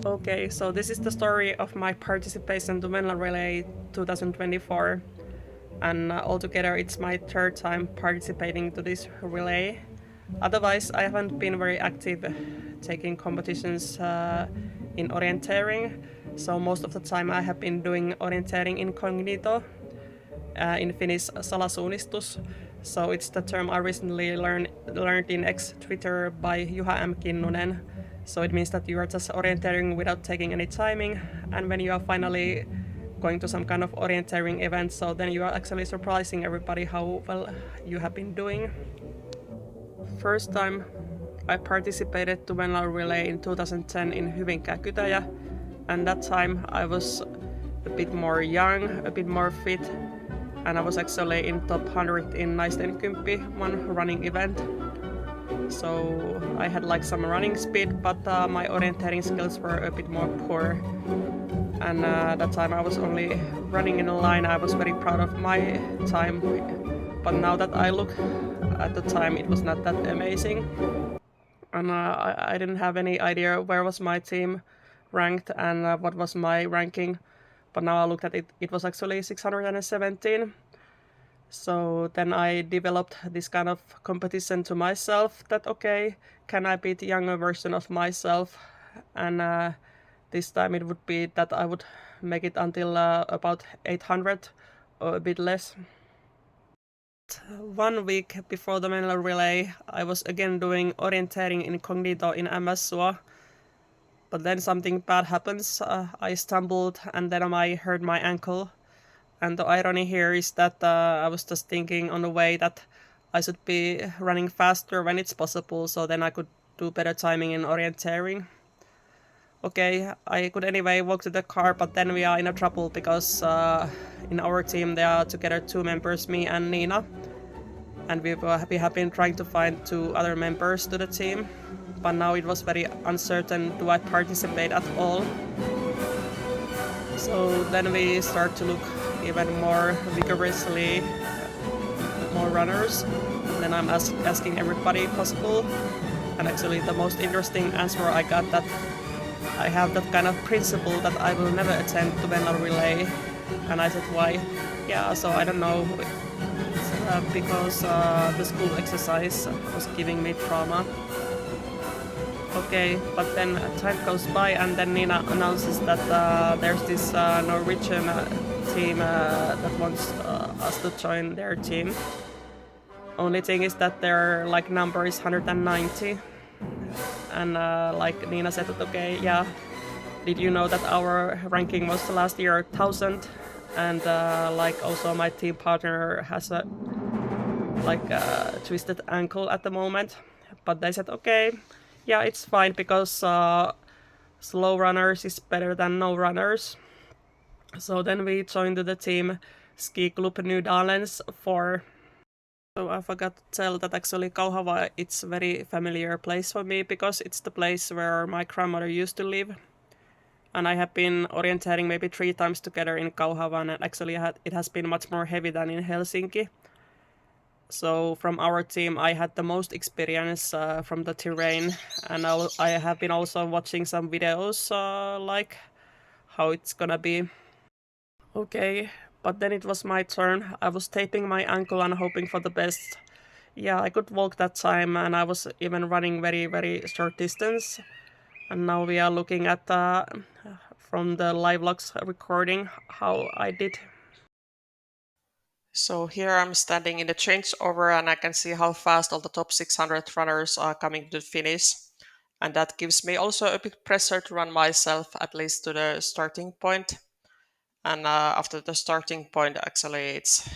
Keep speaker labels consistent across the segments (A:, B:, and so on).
A: Okay, so this is the story of my participation to Venla Relay 2024, and altogether it's my third time participating to this relay. Otherwise, I haven't been very active taking competitions in orienteering, so most of the time I have been doing orienteering incognito, in Finnish salasuunnistus. So it's the term I recently learned in ex-Twitter by Juha M. Kinnunen. So it means that you are just orienteering without taking any timing, and when you are finally going to some kind of orienteering event, so then you are actually surprising everybody how well you have been doing. First time I participated to Venla Relay in 2010 in Hyvinkää Kytäjä, and that time I was a bit more young, a bit more fit, and I was actually in top 100 in naisten kymppi, one running event. So I had like some running speed, but my orienteering skills were a bit more poor. And that time I was only running in a line. I was very proud of my time, but now that I look at the time, it was not that amazing. And I didn't have any idea where was my team ranked and what was my ranking. But now I looked at it, it was actually 617. So then I developed this kind of competition to myself that, okay, can I beat the younger version of myself? And this time it would be that I would make it until about 800 or a bit less. 1 week before the Venla relay, I was again doing orienteering incognito in MSUA. But then something bad happens. I stumbled and then I hurt my ankle. And the irony here is that I was just thinking on the way that I should be running faster when it's possible, so then I could do better timing in orienteering. Okay, I could anyway walk to the car, but then we are in a trouble because in our team there are together 2 members, me and Nina. And we have been trying to find 2 other members to the team. But now it was very uncertain, do I participate at all? So then we start to look even more vigorously more runners. And then I'm asking everybody possible. And actually the most interesting answer I got that I have that kind of principle that I will never attend to Venla relay. And I said, why? Yeah, so I don't know. Because the school exercise was giving me trauma. Okay, but then time goes by and then Nina announces that there's this Norwegian team that wants us to join their team. Only thing is that their like number is 190. And like Nina said that, okay, yeah, did you know that our ranking was last year 1000? And like also my team partner has a like twisted ankle at the moment. But they said, okay, yeah, it's fine because slow runners is better than no runners. So then we joined the team Ski Club New Dalens 4. So I forgot to tell that actually Kauhava, it's a very familiar place for me because it's the place where my grandmother used to live. And I have been orienteering maybe 3 times together in Kauhava, and actually it has been much more heavy than in Helsinki. So from our team, I had the most experience from the terrain, and I have been also watching some videos like how it's gonna be. Okay, but then it was my turn. I was taping my ankle and hoping for the best. Yeah, I could walk that time, and I was even running very, very short distance. And now we are looking at from the live logs recording how I did. So here I'm standing in the changeover and I can see how fast all the top 600 runners are coming to finish. And that gives me also a bit pressure to run myself at least to the starting point. And after the starting point, actually, it's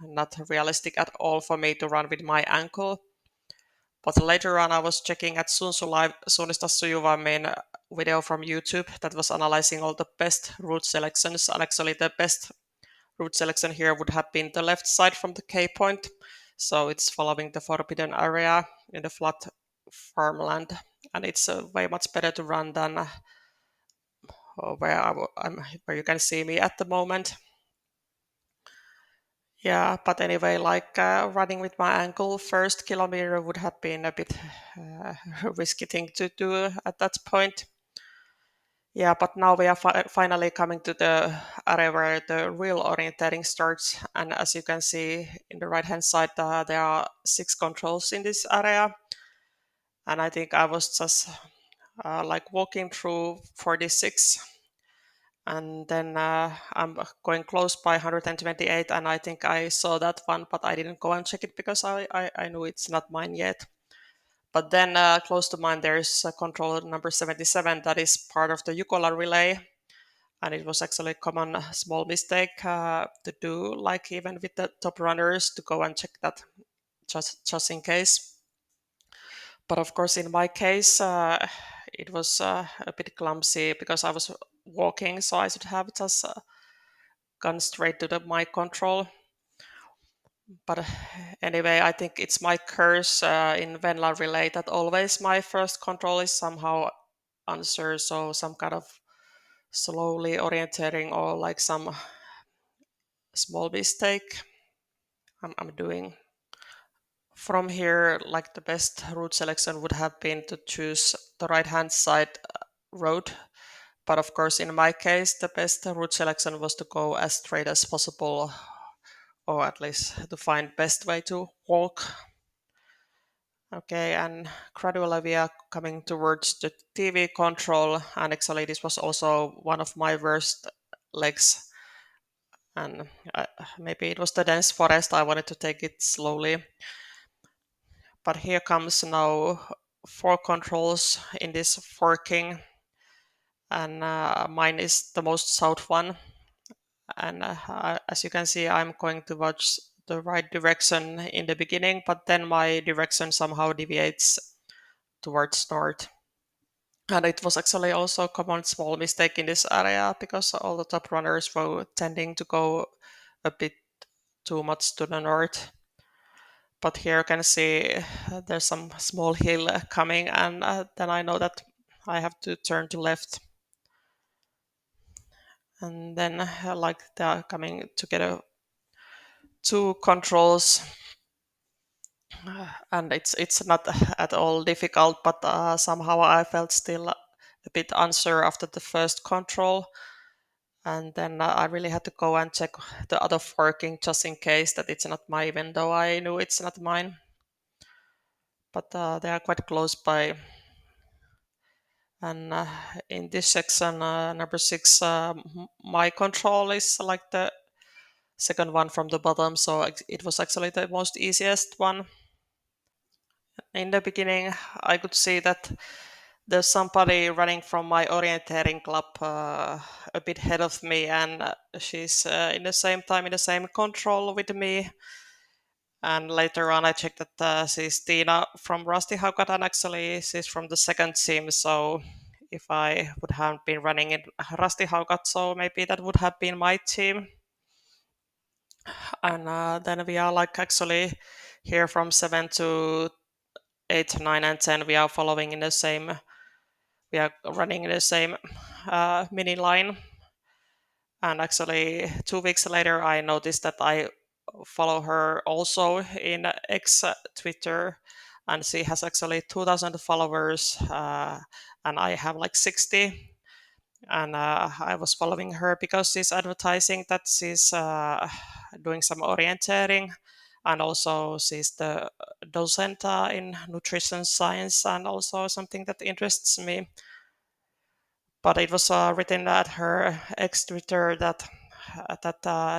A: not realistic at all for me to run with my ankle. But later on, I was checking at Suunnista Sujuva main video from YouTube that was analyzing all the best route selections. And actually, the best route selection here would have been the left side from the K point. So it's following the forbidden area in the flat farmland. And it's way much better to run than where you can see me at the moment. Yeah, but anyway, like running with my ankle, first kilometer would have been a bit risky thing to do at that point. Yeah, but now we are finally coming to the area where the real orienteering starts. And as you can see in the right hand side, there are 6 controls in this area. And I think I was just like walking through 46, and then I'm going close by 128, and I think I saw that one, but I didn't go and check it because I knew it's not mine yet. But then close to mine, there's a control number 77 that is part of the Jukola relay. And it was actually a common small mistake to do, like even with the top runners, to go and check that just in case. But of course, in my case, it was a bit clumsy because I was walking, so I should have just gone straight to the mic control. But anyway, I think it's my curse in Venla relay that always my first control is somehow answer, so some kind of slowly orienteering or like some small mistake I'm doing. From here, like the best route selection would have been to choose the right hand side road. But of course, in my case, the best route selection was to go as straight as possible, or at least to find best way to walk. Okay, and gradually we are coming towards the TV control, and actually this was also one of my worst legs. And maybe it was the dense forest. I wanted to take it slowly, but here comes now 4 controls in this forking, and mine is the most south one. And as you can see, I'm going towards the right direction in the beginning, but then my direction somehow deviates towards north. And it was actually also a common small mistake in this area because all the top runners were tending to go a bit too much to the north. But here you can see there's some small hill coming, and then I know that I have to turn to left. And then like they are coming together 2 controls, and it's not at all difficult, but somehow I felt still a bit unsure after the first control. And then I really had to go and check the other forking just in case that it's not mine, even though I knew it's not mine. But they are quite close by. And in this section, number 6, my control is like the second one from the bottom, so it was actually the most easiest one. In the beginning, I could see that there's somebody running from my orienteering club a bit ahead of me, and she's in the same time in the same control with me. And later on, I checked that she's Tina from Rusty Haukat, and actually she's from the second team. So if I would have been running in Rusty Haukat, so maybe that would have been my team. And then we are like actually here from 7 to 8, 9, and 10. We are following in the same. We are running in the same mini line. And actually, 2 weeks later, I noticed that I follow her also in X Twitter, and she has actually 2,000 followers, and I have like 60. And I was following her because she's advertising that she's doing some orienteering, and also she's the docent in nutrition science, and also something that interests me. But it was written at her ex Twitter that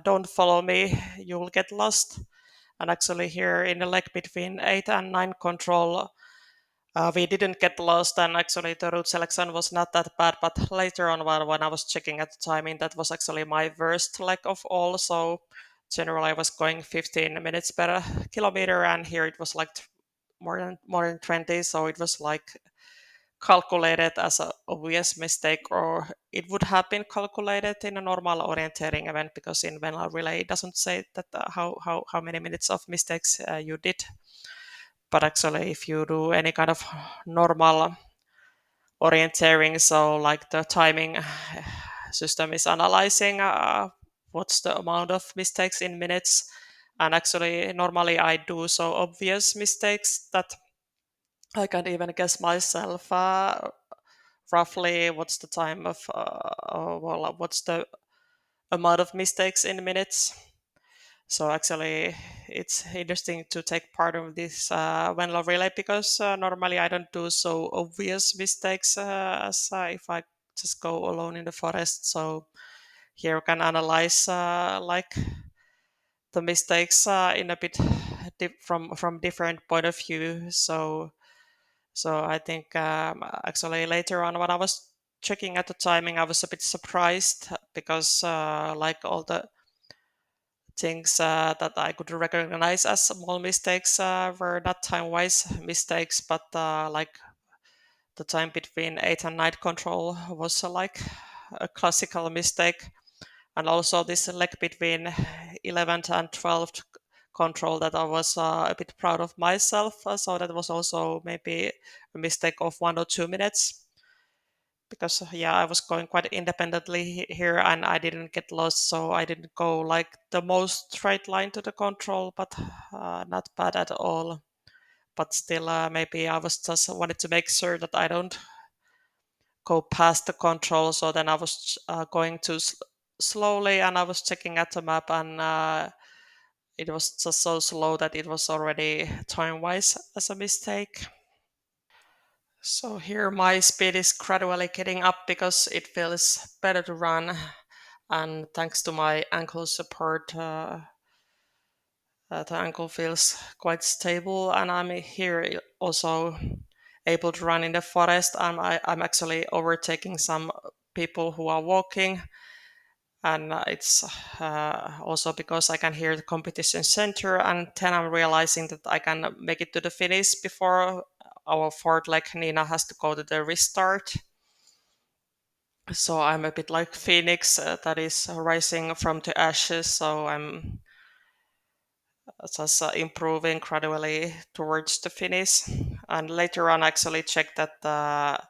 A: don't follow me, you will get lost. And actually, here in the leg between 8 and 9 control, we didn't get lost, and actually the route selection was not that bad. But later on, when I was checking at the timing, that was actually my worst leg of all. So generally, I was going 15 minutes per kilometer, and here it was like more than 20. So it was like calculated as an obvious mistake, or it would have been calculated in a normal orienteering event, because in Venla relay it doesn't say that how many minutes of mistakes you did. But actually, if you do any kind of normal orienteering, so like the timing system is analyzing what's the amount of mistakes in minutes, and actually normally I do so obvious mistakes that I can't even guess myself roughly what's the time of, well, what's the amount of mistakes in minutes. So actually, it's interesting to take part of this Venla relay because normally I don't do so obvious mistakes as if I just go alone in the forest. So here we can analyze like the mistakes in a bit from different point of view. So I think actually later on when I was checking at the timing, I was a bit surprised because like all the things that I could recognize as small mistakes were not time-wise mistakes, but like the time between 8 and 9 control was like a classical mistake. And also this leg between 11th and 12th control that I was a bit proud of myself. So that was also maybe a mistake of 1 or 2 minutes because yeah, I was going quite independently here and I didn't get lost, so I didn't go like the most straight line to the control, but not bad at all. But still, maybe I was just wanted to make sure that I don't go past the control. So then I was going too slowly, and I was checking at the map, and it was just so slow that it was already time-wise as a mistake. So here my speed is gradually getting up because it feels better to run, and thanks to my ankle support, the ankle feels quite stable, and I'm here also able to run in the forest. I'm actually overtaking some people who are walking, and it's also because I can hear the competition center, and then I'm realizing that I can make it to the finish before our fourth leg Nina has to go to the restart. So I'm a bit like Phoenix that is rising from the ashes. So I'm just improving gradually towards the finish. And later on, I actually checked that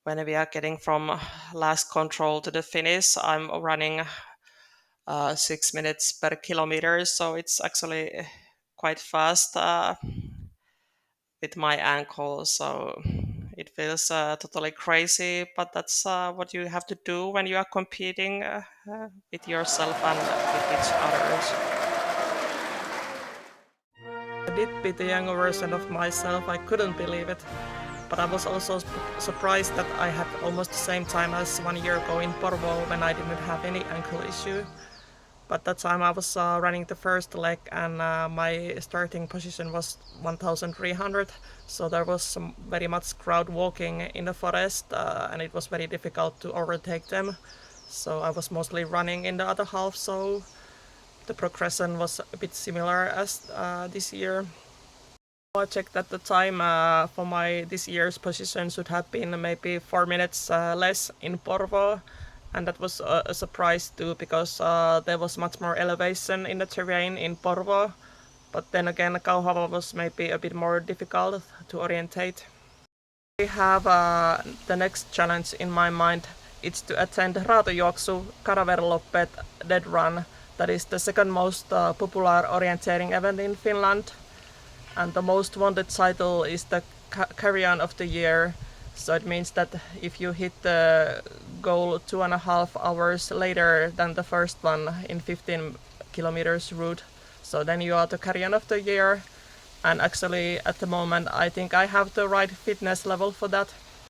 A: when we are getting from last control to the finish, I'm running 6 minutes per kilometer. So it's actually quite fast with my ankle. So it feels totally crazy, but that's what you have to do when you are competing with yourself and with each others. I did beat the younger version of myself, I couldn't believe it. But I was also surprised that I had almost the same time as 1 year ago in Porvoo when I didn't have any ankle issue. But that time I was running the first leg and my starting position was 1300. So there was some very much crowd walking in the forest and it was very difficult to overtake them. So I was mostly running in the other half, so the progression was a bit similar as this year. I checked that the time for my this year's position should have been maybe 4 minutes less in Porvoo, and that was a surprise too because there was much more elevation in the terrain in Porvoo. But then again, Kauhava was maybe a bit more difficult to orientate. I have the next challenge in my mind. It's to attend Raatojuoksu Dead Run. That is the second most popular orienteering event in Finland. And the most wanted title is the Carry-On of the Year. So it means that if you hit the goal 2.5 hours later than the first one in 15 kilometers route, so then you are the Carry-On of the Year. And actually at the moment I think I have the right fitness level for that.